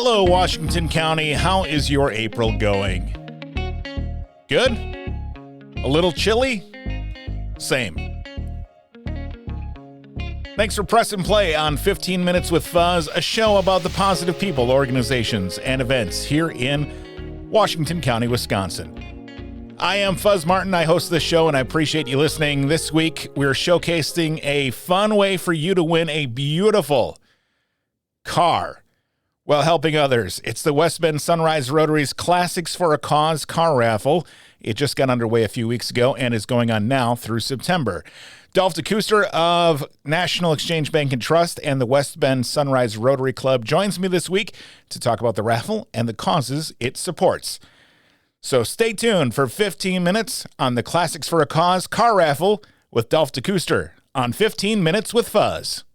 Hello, Washington County. How is your April going? Good? A little chilly? Same. Thanks for pressing play on 15 Minutes with Fuzz, a show about the positive people, organizations, and events here in Washington County, Wisconsin. I am Fuzz Martin. I host this show, and I appreciate you listening. This week, we're showcasing a fun way for you to win a beautiful car while helping others. It's the West Bend Sunrise Rotary's Classics for a Cause Car Raffle. It just got underway a few weeks ago and is going on now through September. Dolf De Ceuster of National Exchange Bank and Trust and the West Bend Sunrise Rotary Club joins me this week to talk about the raffle and the causes it supports. So stay tuned for 15 minutes on the Classics for a Cause Car Raffle with Dolf De Ceuster on 15 Minutes with Fuzz.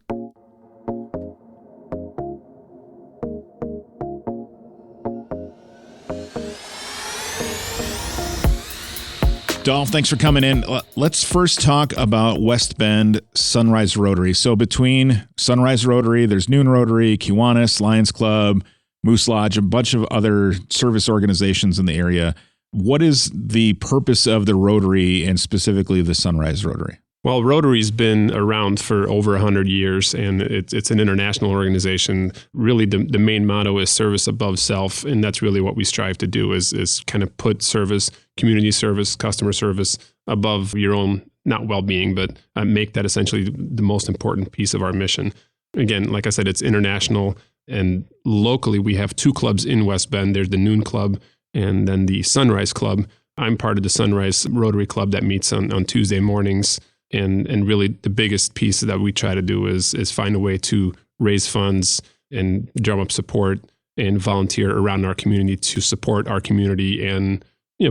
Dolf, thanks for coming in. Let's first talk about West Bend Sunrise Rotary. So between Sunrise Rotary, there's Noon Rotary, Kiwanis, Lions Club, Moose Lodge, a bunch of other service organizations in the area. What is the purpose of the Rotary and specifically the Sunrise Rotary? Well, Rotary's been around for over 100 years, and it's an international organization. Really, the main motto is service above self, and that's really what we strive to do is kind of put service, community service, customer service above your own, not well-being, but make that essentially the most important piece of our mission. Again, like I said, it's international, and locally we have two clubs in West Bend. There's the Noon Club and then the Sunrise Club. I'm part of the Sunrise Rotary Club that meets on Tuesday mornings. And really the biggest piece that we try to do is find a way to raise funds and drum up support and volunteer around our community to support our community and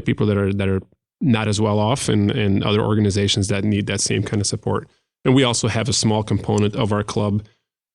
people that are not as well off and other organizations that need that same kind of support. And we also have a small component of our club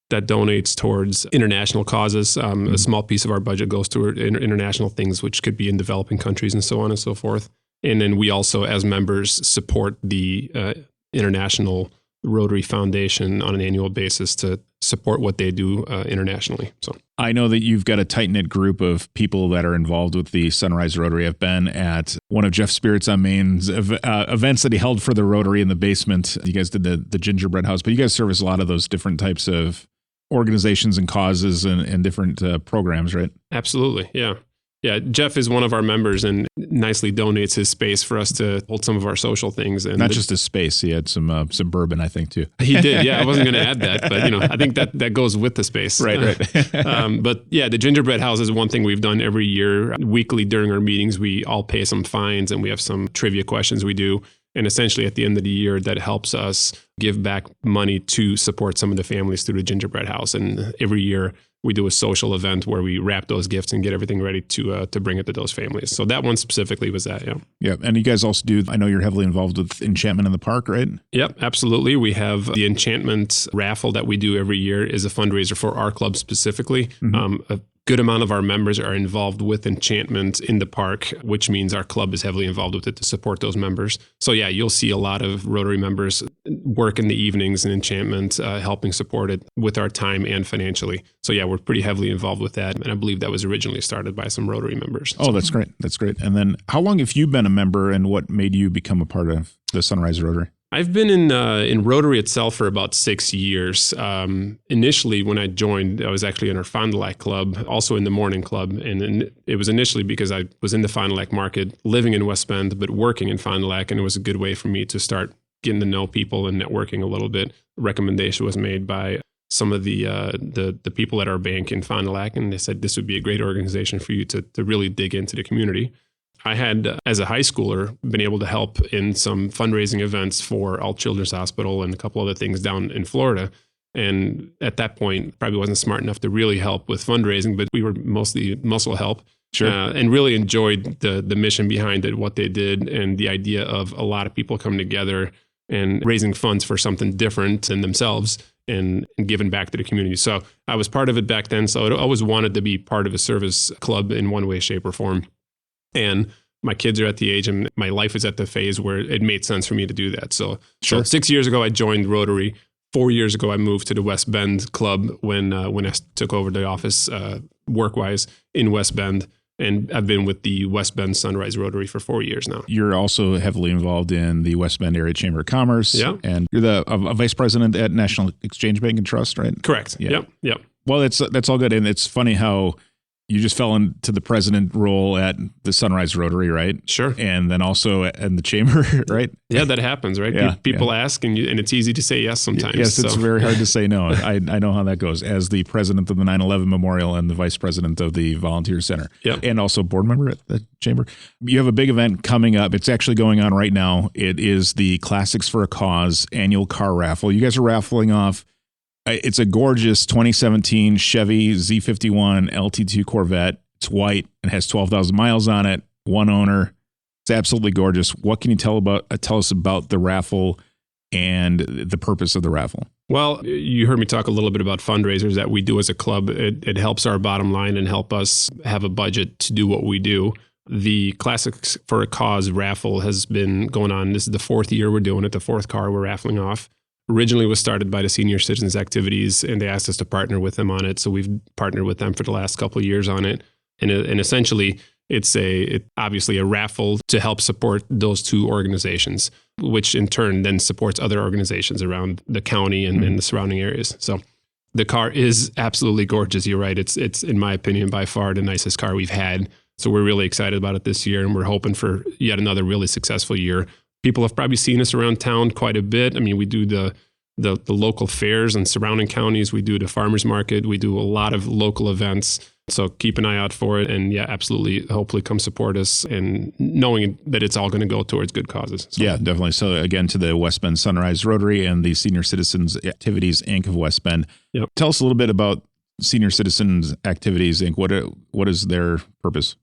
that donates towards international causes. A small piece of our budget goes toward international things, which could be in developing countries and so on and so forth. And then we also, as members, support the International Rotary Foundation on an annual basis to support what they do internationally. So I know that you've got a tight-knit group of people that are involved with the Sunrise Rotary. I've been at one of Jeff Spirits on Maine's events that he held for the Rotary in the basement. You guys did the gingerbread house, but you guys service a lot of those different types of organizations and causes and different programs, right? Absolutely, yeah. Yeah, Jeff is one of our members and nicely donates his space for us to hold some of our social things. And not just his space, he had some bourbon, I think, too. He did, yeah. I wasn't going to add that, but I think that goes with the space. Right. But yeah, the gingerbread house is one thing we've done every year. Weekly during our meetings, we all pay some fines and we have some trivia questions we do. And essentially at the end of the year, that helps us give back money to support some of the families through the gingerbread house. And every year we do a social event where we wrap those gifts and get everything ready to bring it to those families. So that one specifically was that, yeah. Yeah, and you guys also do, I know you're heavily involved with Enchantment in the Park, right? Yep, absolutely. We have the Enchantment raffle that we do every year is a fundraiser for our club specifically. Mm-hmm. A good amount of our members are involved with Enchantment in the park, which means our club is heavily involved with it to support those members. So yeah, you'll see a lot of Rotary members work in the evenings in Enchantment, helping support it with our time and financially. So yeah, we're pretty heavily involved with that. And I believe that was originally started by some Rotary members. Oh, that's great. That's great. And then how long have you been a member and what made you become a part of the Sunrise Rotary? I've been in Rotary itself for about 6 years. Initially, when I joined, I was actually in our Fond du Lac Club, also in the Morning Club. And it was initially because I was in the Fond du Lac market, living in West Bend, but working in Fond du Lac. And it was a good way for me to start getting to know people and networking a little bit. A recommendation was made by some of the people at our bank in Fond du Lac, and they said this would be a great organization for you to really dig into the community. I had, as a high schooler, been able to help in some fundraising events for All Children's Hospital and a couple other things down in Florida. And at that point, probably wasn't smart enough to really help with fundraising, but we were mostly muscle help. Sure. And really enjoyed the mission behind it, what they did, and the idea of a lot of people coming together and raising funds for something different than themselves and giving back to the community. So I was part of it back then. So I always wanted to be part of a service club in one way, shape, or form. And my kids are at the age and my life is at the phase where it made sense for me to do that. So 6 years ago, I joined Rotary. 4 years ago, I moved to the West Bend Club when I took over the office work-wise in West Bend. And I've been with the West Bend Sunrise Rotary for 4 years now. You're also heavily involved in the West Bend Area Chamber of Commerce. Yeah. And you're a vice president at National Exchange Bank and Trust, right? Correct. Yeah. Yep. Well, that's all good. And it's funny how you just fell into the president role at the Sunrise Rotary, right? Sure. And then also in the chamber, right? Yeah, that happens, right? Yeah, People ask, and it's easy to say yes sometimes. Yes, it's very hard to say no. I know how that goes. As the president of the 9/11 Memorial and the vice president of the Volunteer Center, and also board member at the chamber. You have a big event coming up. It's actually going on right now. It is the Classics for a Cause annual car raffle. You guys are raffling off. It's a gorgeous 2017 Chevy Z51 LT2 Corvette. It's white and has 12,000 miles on it. One owner. It's absolutely gorgeous. What can you tell us about the raffle and the purpose of the raffle? Well, you heard me talk a little bit about fundraisers that we do as a club. It helps our bottom line and help us have a budget to do what we do. The Classics for a Cause raffle has been going on. This is the 4th year we're doing it, the 4th car we're raffling off. Originally was started by the Senior Citizens Activities, and they asked us to partner with them on it. So we've partnered with them for the last couple of years on it. And essentially, it's obviously a raffle to help support those two organizations, which in turn then supports other organizations around the county and the surrounding areas. So the car is absolutely gorgeous. You're right. It's in my opinion, by far the nicest car we've had. So we're really excited about it this year, and we're hoping for yet another really successful year. People have probably seen us around town quite a bit. I mean, we do the local fairs in surrounding counties. We do the farmers market. We do a lot of local events. So keep an eye out for it. And yeah, absolutely. Hopefully come support us, and knowing that it's all going to go towards good causes. So. Yeah, definitely. So again, to the West Bend Sunrise Rotary and the Senior Citizens Activities, Inc. of West Bend. Yep. Tell us a little bit about Senior Citizens Activities, Inc. What is their purpose?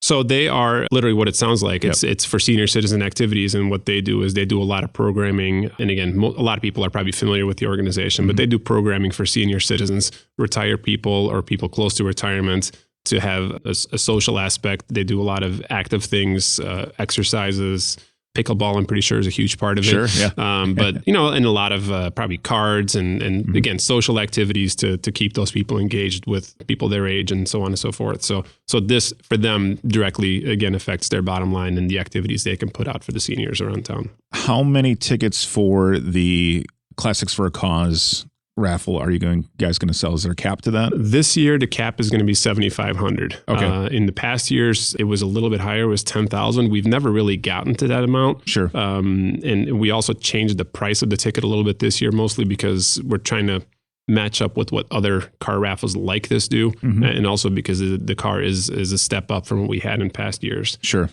So they are literally what it sounds like. It's for senior citizen activities, and what they do is they do a lot of programming. And again, a lot of people are probably familiar with the organization, but they do programming for senior citizens, retired people, or people close to retirement, to have a social aspect. They do a lot of active things, exercises. Pickleball, I'm pretty sure, is a huge part of it. Sure, yeah. But, and a lot of probably cards and again, social activities to keep those people engaged with people their age and so on and so forth. So this, for them, directly, again, affects their bottom line and the activities they can put out for the seniors around town. How many tickets for the Classics for a Cause raffle are you guys going to sell? Is there a cap to that? This year, the cap is going to be 7,500. Okay. In the past years, it was a little bit higher. It was 10,000. We've never really gotten to that amount. Sure. And we also changed the price of the ticket a little bit this year, mostly because we're trying to match up with what other car raffles like this do, and also because the car is a step up from what we had in past years. Sure.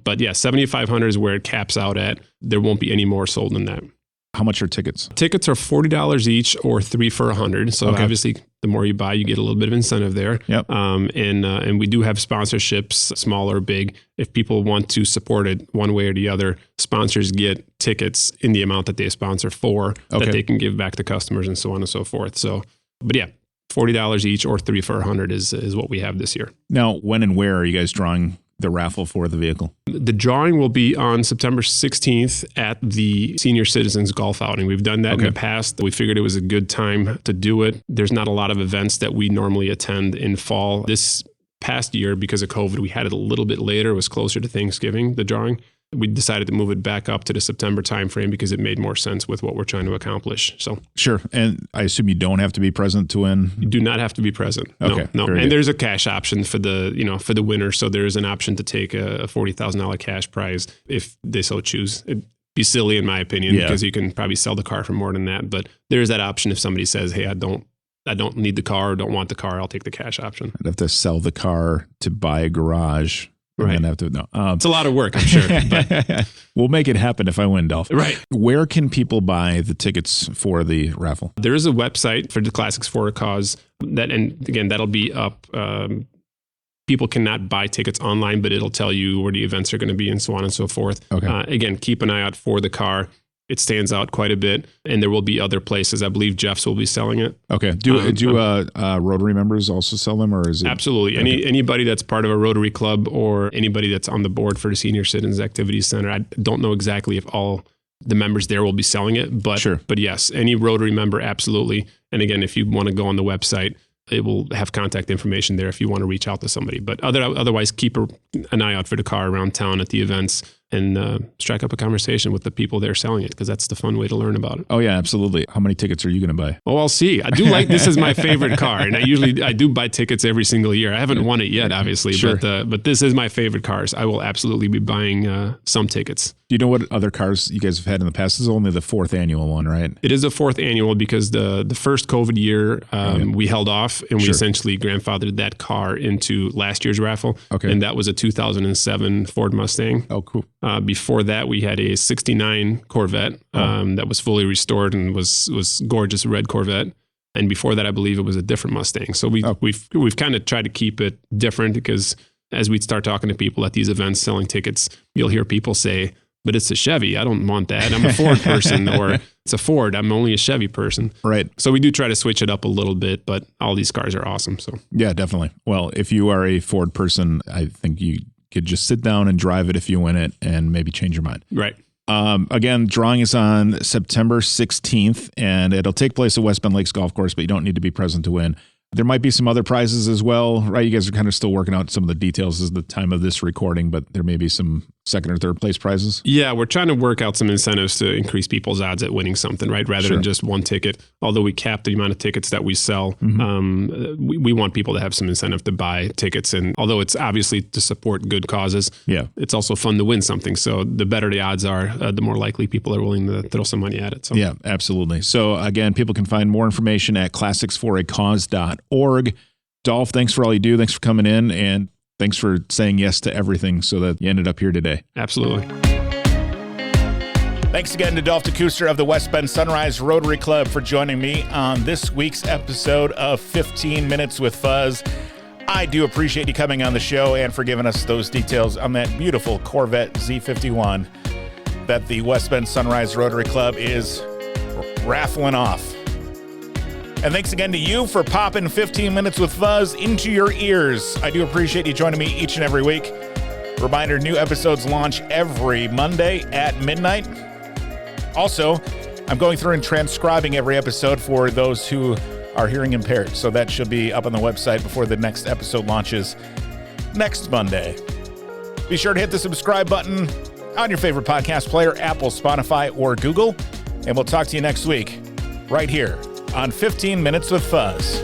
But yeah, 7,500 is where it caps out at. There won't be any more sold than that. How much are tickets? Tickets are $40 each, or 3 for $100. So obviously, the more you buy, you get a little bit of incentive there. Yep. And we do have sponsorships, small or big. If people want to support it one way or the other, sponsors get tickets in the amount that they sponsor for, that they can give back to customers and so on and so forth. So, but yeah, $40 each, or 3 for $100 is what we have this year. Now, when and where are you guys drawing the raffle for the vehicle? The drawing will be on September 16th at the Senior Citizens Golf Outing. We've done that in the past. We figured it was a good time to do it. There's not a lot of events that we normally attend in fall. This past year, because of COVID, we had it a little bit later. It was closer to Thanksgiving, the drawing. We decided to move it back up to the September timeframe because it made more sense with what we're trying to accomplish. So sure. And I assume you don't have to be present to win. You do not have to be present. Okay. No. And there's a cash option for the winner. So there is an option to take a $40,000 cash prize if they so choose. It'd be silly in my opinion, because you can probably sell the car for more than that. But there is that option if somebody says, hey, I don't need the car or don't want the car, I'll take the cash option. I'd have to sell the car to buy a garage. Right. And have to, no. It's a lot of work, I'm sure. But we'll make it happen if I win, Dolf. Right. Where can people buy the tickets for the raffle? There is a website for the Classics for a Cause and again, that'll be up. People cannot buy tickets online, but it'll tell you where the events are going to be and so on and so forth. Okay. Again, keep an eye out for the car. It stands out quite a bit, and there will be other places. I believe Jeff's will be selling it. Okay. Do Rotary members also sell them, or is it? Absolutely. Anybody that's part of a Rotary club or anybody that's on the board for the Senior Citizens Activities Center. I don't know exactly if all the members there will be selling it. But Sure. But yes, any Rotary member, absolutely. And again, if you want to go on the website, it will have contact information there if you want to reach out to somebody. But otherwise, keep an eye out for the car around town at the events and strike up a conversation with the people there selling it, because that's the fun way to learn about it. Oh, yeah, absolutely. How many tickets are you going to buy? Oh, I'll see. I do like, this is my favorite car, and I do buy tickets every single year. I haven't won it yet, obviously, Sure. but this is my favorite cars. I will absolutely be buying some tickets. Do you know what other cars you guys have had in the past? This is only the 4th annual one, right? It is a 4th annual because the first COVID year, we held off and we Sure. essentially grandfathered that car into last year's raffle. Okay. And that was a 2007 Ford Mustang. Oh, cool. Before that, we had a 69 Corvette that was fully restored and was gorgeous red Corvette. And before that, I believe it was a different Mustang. So we've kind of tried to keep it different, because as we start talking to people at these events selling tickets, you'll hear people say, but it's a Chevy. I don't want that. I'm a Ford person. Or it's a Ford. I'm only a Chevy person. Right. So we do try to switch it up a little bit, but all these cars are awesome. So Yeah, definitely. Well, if you are a Ford person, I think you could just sit down and drive it if you win it and maybe change your mind. right. Again, drawing is on September 16th, and it'll take place at West Bend Lakes Golf Course, but you don't need to be present to win. There might be some other prizes as well, right? You guys are kind of still working out some of the details at the time of this recording, but there may be some second or third place prizes. Yeah, we're trying to work out some incentives to increase people's odds at winning something, right? Rather Sure. than just one ticket. Although we cap the amount of tickets that we sell, we want people to have some incentive to buy tickets. And although it's obviously to support good causes, Yeah. it's also fun to win something. So the better the odds are, the more likely people are willing to throw some money at it. So Yeah, absolutely. So again, people can find more information at classicsforacause.org. Dolf, thanks for all you do. Thanks for coming in, and thanks for saying yes to everything so that you ended up here today. Absolutely. Thanks again to Dolf De Ceuster of the West Bend Sunrise Rotary Club for joining me on this week's episode of 15 Minutes with Fuzz. I do appreciate you coming on the show and for giving us those details on that beautiful Corvette Z51 that the West Bend Sunrise Rotary Club is raffling off. And thanks again to you for popping 15 Minutes with Fuzz into your ears. I do appreciate you joining me each and every week. Reminder, new episodes launch every Monday at midnight. Also, I'm going through and transcribing every episode for those who are hearing impaired. So that should be up on the website before the next episode launches next Monday. Be sure to hit the subscribe button on your favorite podcast player, Apple, Spotify, or Google. And we'll talk to you next week right here on 15 Minutes with Fuzz.